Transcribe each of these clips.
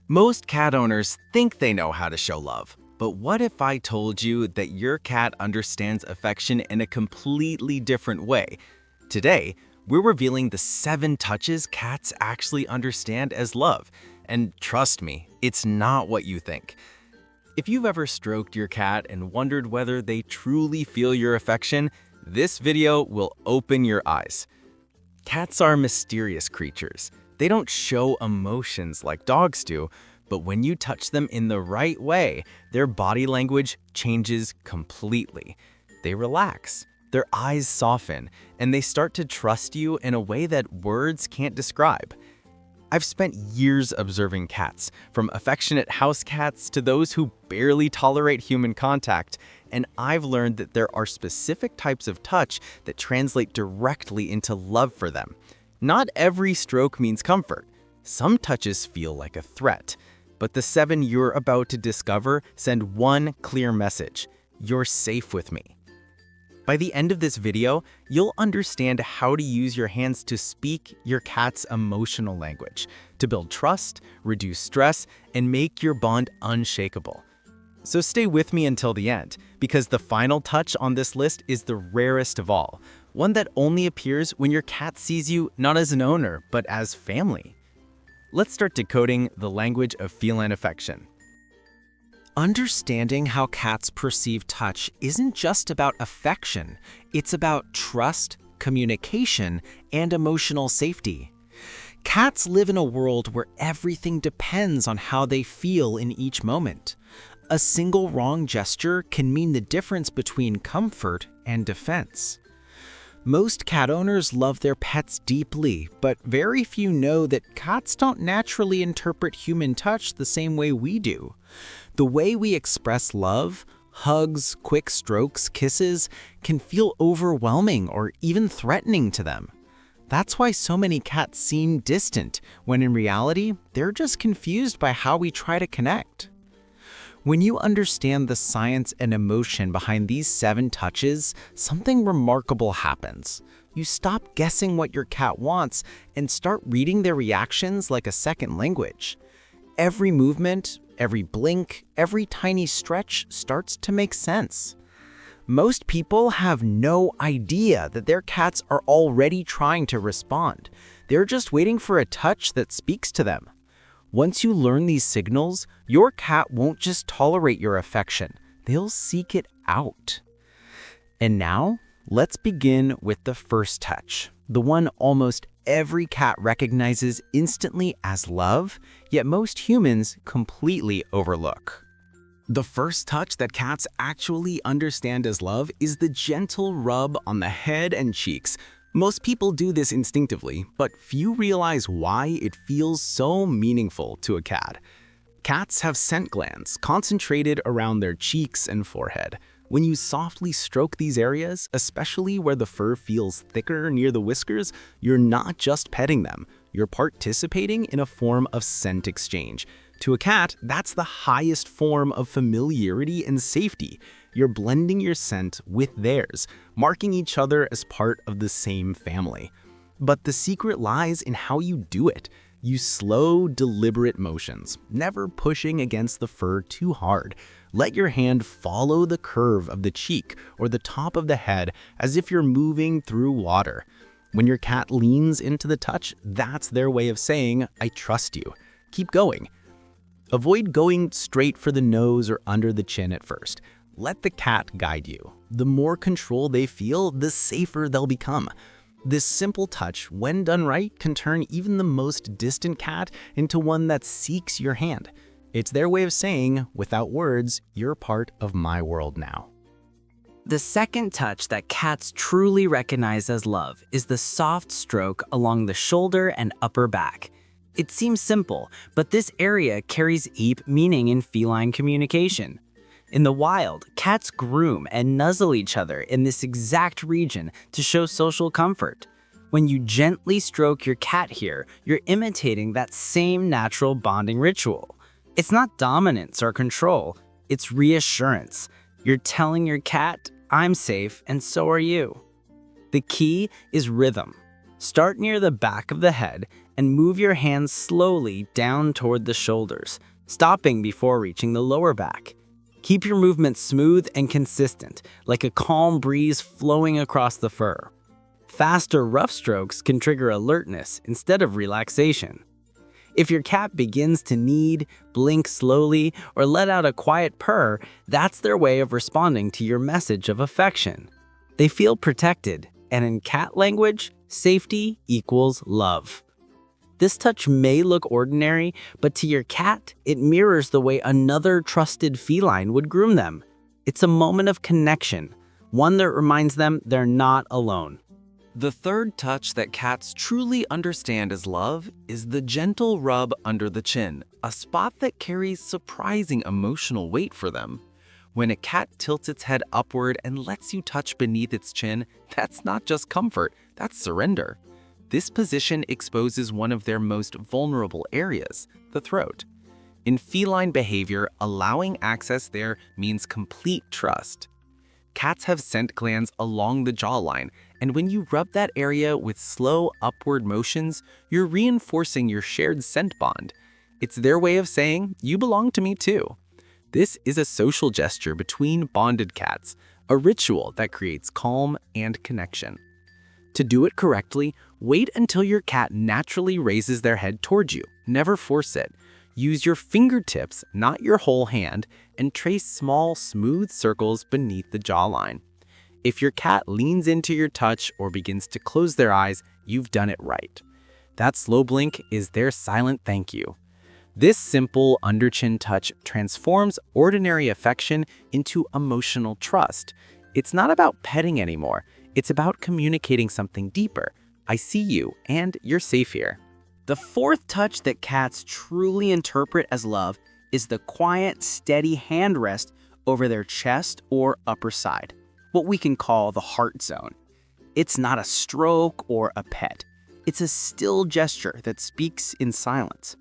Most cat owners think they know how to show love, but what if I told you that your cat understands affection in a completely different way? Today, we're revealing the 7 touches cats actually understand as love. And trust me, it's not what you think. If you've ever stroked your cat and wondered whether they truly feel your affection, this video will open your eyes. Cats are mysterious creatures. They don't show emotions like dogs do, but when you touch them in the right way, their body language changes completely. They relax, their eyes soften, and they start to trust you in a way that words can't describe. I've spent years observing cats, from affectionate house cats to those who barely tolerate human contact, and I've learned that there are specific types of touch that translate directly into love for them. Not every stroke means comfort. Some touches feel like a threat, but the 7 you're about to discover send one clear message: you're safe with me. By the end of this video, you'll understand how to use your hands to speak your cat's emotional language, to build trust, reduce stress, and make your bond unshakable. So stay with me until the end, because the final touch on this list is the rarest of all, one that only appears when your cat sees you not as an owner, but as family. Let's start decoding the language of feline affection. Understanding how cats perceive touch isn't just about affection, it's about trust, communication, and emotional safety. Cats live in a world where everything depends on how they feel in each moment. A single wrong gesture can mean the difference between comfort and defense. Most cat owners love their pets deeply, but very few know that cats don't naturally interpret human touch the same way we do. The way we express love, hugs, quick strokes, kisses, can feel overwhelming or even threatening to them. That's why so many cats seem distant, when in reality, they're just confused by how we try to connect. When you understand the science and emotion behind these 7 touches, something remarkable happens. You stop guessing what your cat wants and start reading their reactions like a second language. Every movement, every blink, every tiny stretch starts to make sense. Most people have no idea that their cats are already trying to respond. They're just waiting for a touch that speaks to them. Once you learn these signals, your cat won't just tolerate your affection, they'll seek it out. And now, let's begin with the first touch, the one almost every cat recognizes instantly as love, yet most humans completely overlook. The first touch that cats actually understand as love is the gentle rub on the head and cheeks. Most people do this instinctively, but few realize why it feels so meaningful to a cat. Cats have scent glands concentrated around their cheeks and forehead. When you softly stroke these areas, especially where the fur feels thicker near the whiskers, you're not just petting them, you're participating in a form of scent exchange. To a cat, that's the highest form of familiarity and safety. You're blending your scent with theirs, marking each other as part of the same family. But the secret lies in how you do it. Use slow, deliberate motions, never pushing against the fur too hard. Let your hand follow the curve of the cheek or the top of the head as if you're moving through water. When your cat leans into the touch, that's their way of saying, "I trust you. Keep going." Avoid going straight for the nose or under the chin at first. Let the cat guide you. The more control they feel, the safer they'll become. This simple touch, when done right, can turn even the most distant cat into one that seeks your hand. It's their way of saying, without words, you're part of my world now. The second touch that cats truly recognize as love is the soft stroke along the shoulder and upper back. It seems simple, but this area carries deep meaning in feline communication. In the wild, cats groom and nuzzle each other in this exact region to show social comfort. When you gently stroke your cat here, you're imitating that same natural bonding ritual. It's not dominance or control, it's reassurance. You're telling your cat, "I'm safe and so are you." The key is rhythm. Start near the back of the head and move your hands slowly down toward the shoulders, stopping before reaching the lower back. Keep your movements smooth and consistent, like a calm breeze flowing across the fur. Faster rough strokes can trigger alertness instead of relaxation. If your cat begins to knead, blink slowly, or let out a quiet purr, that's their way of responding to your message of affection. They feel protected, and in cat language, safety equals love. This touch may look ordinary, but to your cat, it mirrors the way another trusted feline would groom them. It's a moment of connection, one that reminds them they're not alone. The third touch that cats truly understand as love is the gentle rub under the chin, a spot that carries surprising emotional weight for them. When a cat tilts its head upward and lets you touch beneath its chin, that's not just comfort, that's surrender. This position exposes one of their most vulnerable areas, the throat. In feline behavior, allowing access there means complete trust. Cats have scent glands along the jawline, and when you rub that area with slow upward motions, you're reinforcing your shared scent bond. It's their way of saying, you belong to me too. This is a social gesture between bonded cats, a ritual that creates calm and connection. To do it correctly, wait until your cat naturally raises their head towards you. Never force it. Use your fingertips, not your whole hand, and trace small, smooth circles beneath the jawline. If your cat leans into your touch or begins to close their eyes, you've done it right. That slow blink is their silent thank you. This simple underchin touch transforms ordinary affection into emotional trust. It's not about petting anymore. It's about communicating something deeper. I see you, and you're safe here. The fourth touch that cats truly interpret as love is the quiet, steady hand rest over their chest or upper side, what we can call the heart zone. It's not a stroke or a pet. It's a still gesture that speaks in silence.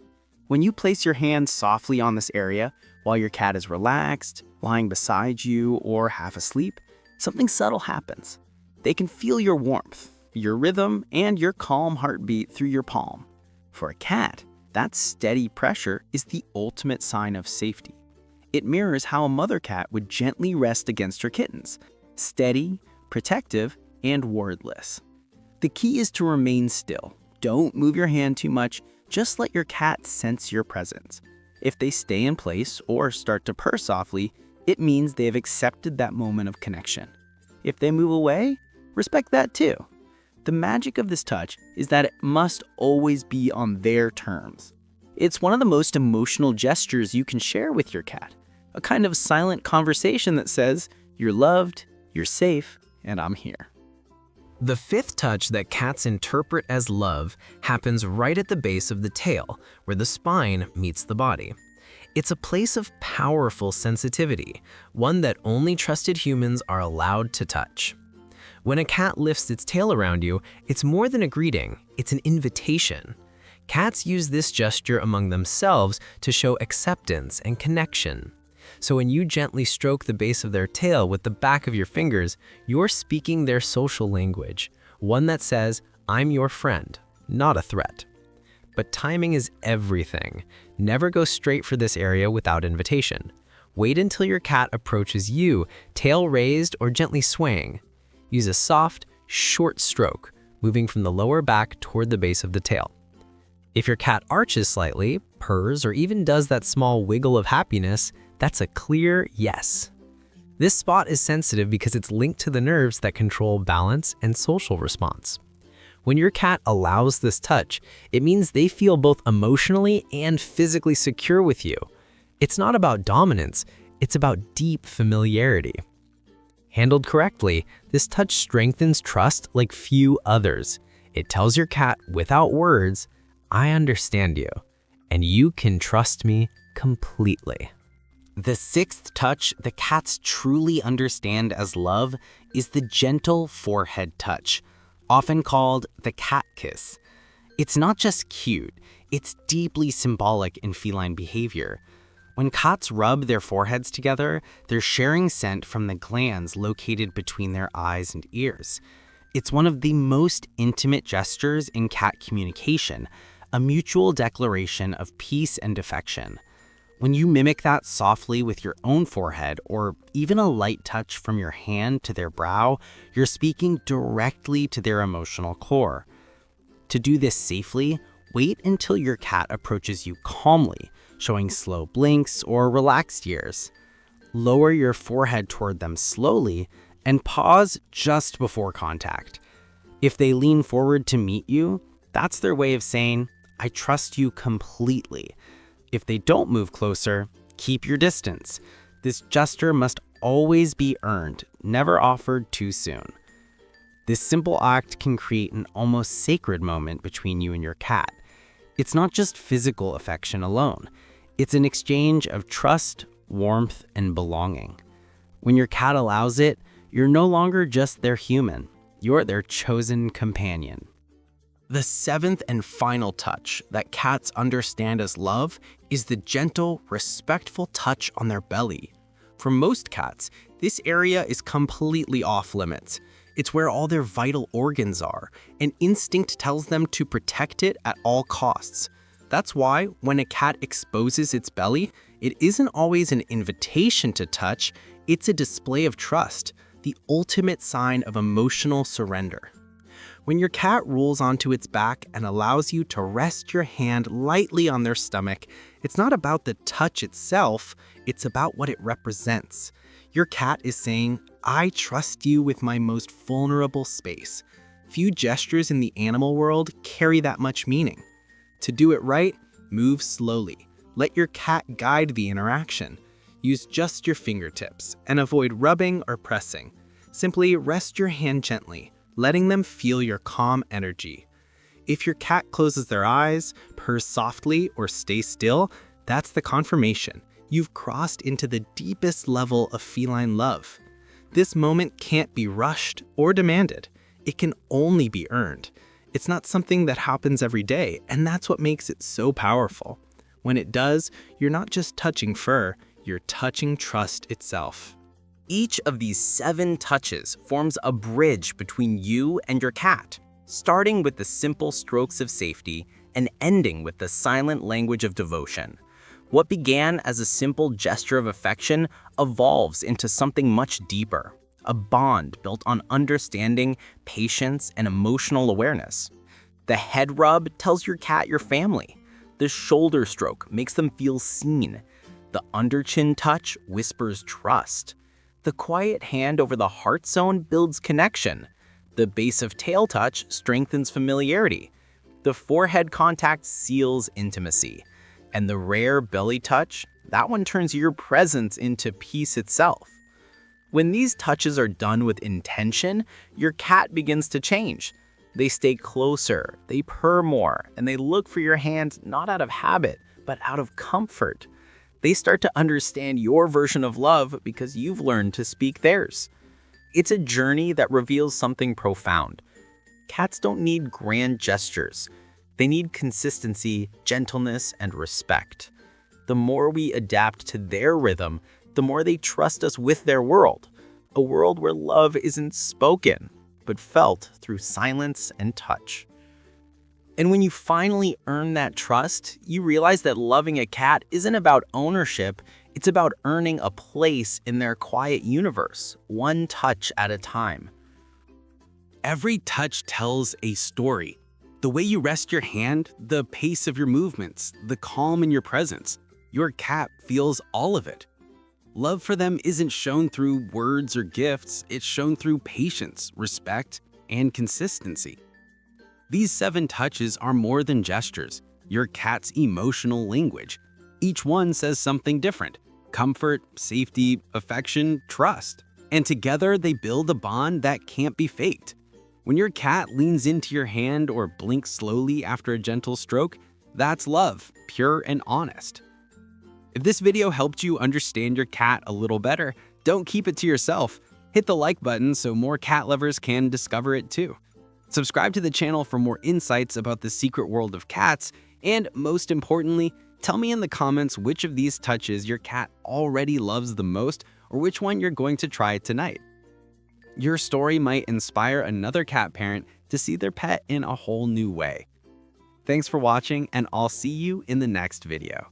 When you place your hand softly on this area while your cat is relaxed, lying beside you, or half asleep, something subtle happens. They can feel your warmth, your rhythm, and your calm heartbeat through your palm. For a cat, that steady pressure is the ultimate sign of safety. It mirrors how a mother cat would gently rest against her kittens, steady, protective, and wordless. The key is to remain still. Don't move your hand too much, just let your cat sense your presence. If they stay in place or start to purr softly, it means they have accepted that moment of connection. If they move away, respect that too. The magic of this touch is that it must always be on their terms. It's one of the most emotional gestures you can share with your cat, a kind of silent conversation that says, you're loved, you're safe, and I'm here. The fifth touch that cats interpret as love happens right at the base of the tail, where the spine meets the body. It's a place of powerful sensitivity, one that only trusted humans are allowed to touch. When a cat lifts its tail around you, it's more than a greeting, it's an invitation. Cats use this gesture among themselves to show acceptance and connection. So when you gently stroke the base of their tail with the back of your fingers, you're speaking their social language, one that says, I'm your friend, not a threat. But timing is everything. Never go straight for this area without invitation. Wait until your cat approaches you, tail raised or gently swaying. Use a soft, short stroke, moving from the lower back toward the base of the tail. If your cat arches slightly, purrs, or even does that small wiggle of happiness, that's a clear yes. This spot is sensitive because it's linked to the nerves that control balance and social response. When your cat allows this touch, it means they feel both emotionally and physically secure with you. It's not about dominance, it's about deep familiarity. Handled correctly, this touch strengthens trust like few others. It tells your cat without words, I understand you, and you can trust me completely. The sixth touch the cats truly understand as love is the gentle forehead touch, often called the cat kiss. It's not just cute, it's deeply symbolic in feline behavior. When cats rub their foreheads together, they're sharing scent from the glands located between their eyes and ears. It's one of the most intimate gestures in cat communication, a mutual declaration of peace and affection. When you mimic that softly with your own forehead or even a light touch from your hand to their brow, you're speaking directly to their emotional core. To do this safely, wait until your cat approaches you calmly, showing slow blinks or relaxed ears. Lower your forehead toward them slowly and pause just before contact. If they lean forward to meet you, that's their way of saying, "I trust you completely." If they don't move closer, keep your distance. This gesture must always be earned, never offered too soon. This simple act can create an almost sacred moment between you and your cat. It's not just physical affection alone. It's an exchange of trust, warmth, and belonging. When your cat allows it, you're no longer just their human. You're their chosen companion. The seventh and final touch that cats understand as love is the gentle, respectful touch on their belly. For most cats, this area is completely off limits. It's where all their vital organs are, and instinct tells them to protect it at all costs. That's why when a cat exposes its belly, it isn't always an invitation to touch, it's a display of trust, the ultimate sign of emotional surrender. When your cat rolls onto its back and allows you to rest your hand lightly on their stomach, it's not about the touch itself, it's about what it represents. Your cat is saying, "I trust you with my most vulnerable space." Few gestures in the animal world carry that much meaning. To do it right, move slowly. Let your cat guide the interaction. Use just your fingertips and avoid rubbing or pressing. Simply rest your hand gently, letting them feel your calm energy. If your cat closes their eyes, purrs softly, or stays still, that's the confirmation. You've crossed into the deepest level of feline love. This moment can't be rushed or demanded. It can only be earned. It's not something that happens every day, and that's what makes it so powerful. When it does, you're not just touching fur, you're touching trust itself. Each of these 7 touches forms a bridge between you and your cat, starting with the simple strokes of safety and ending with the silent language of devotion. What began as a simple gesture of affection evolves into something much deeper, a bond built on understanding, patience, and emotional awareness. The head rub tells your cat your family. The shoulder stroke makes them feel seen. The underchin touch whispers trust. The quiet hand over the heart zone builds connection. The base of tail touch strengthens familiarity. The forehead contact seals intimacy. And the rare belly touch, that one turns your presence into peace itself. When these touches are done with intention, your cat begins to change. They stay closer, they purr more, and they look for your hand not out of habit, but out of comfort. They start to understand your version of love because you've learned to speak theirs. It's a journey that reveals something profound. Cats don't need grand gestures. They need consistency, gentleness, and respect. The more we adapt to their rhythm, the more they trust us with their world. A world where love isn't spoken, but felt through silence and touch. And when you finally earn that trust, you realize that loving a cat isn't about ownership, it's about earning a place in their quiet universe, one touch at a time. Every touch tells a story. The way you rest your hand, the pace of your movements, the calm in your presence. Your cat feels all of it. Love for them isn't shown through words or gifts, it's shown through patience, respect, and consistency. These 7 touches are more than gestures, your cat's emotional language. Each one says something different: comfort, safety, affection, trust. And together they build a bond that can't be faked. When your cat leans into your hand or blinks slowly after a gentle stroke, that's love, pure and honest. If this video helped you understand your cat a little better, don't keep it to yourself. Hit the like button so more cat lovers can discover it too. Subscribe to the channel for more insights about the secret world of cats, and most importantly, tell me in the comments which of these touches your cat already loves the most or which one you're going to try tonight. Your story might inspire another cat parent to see their pet in a whole new way. Thanks for watching, and I'll see you in the next video.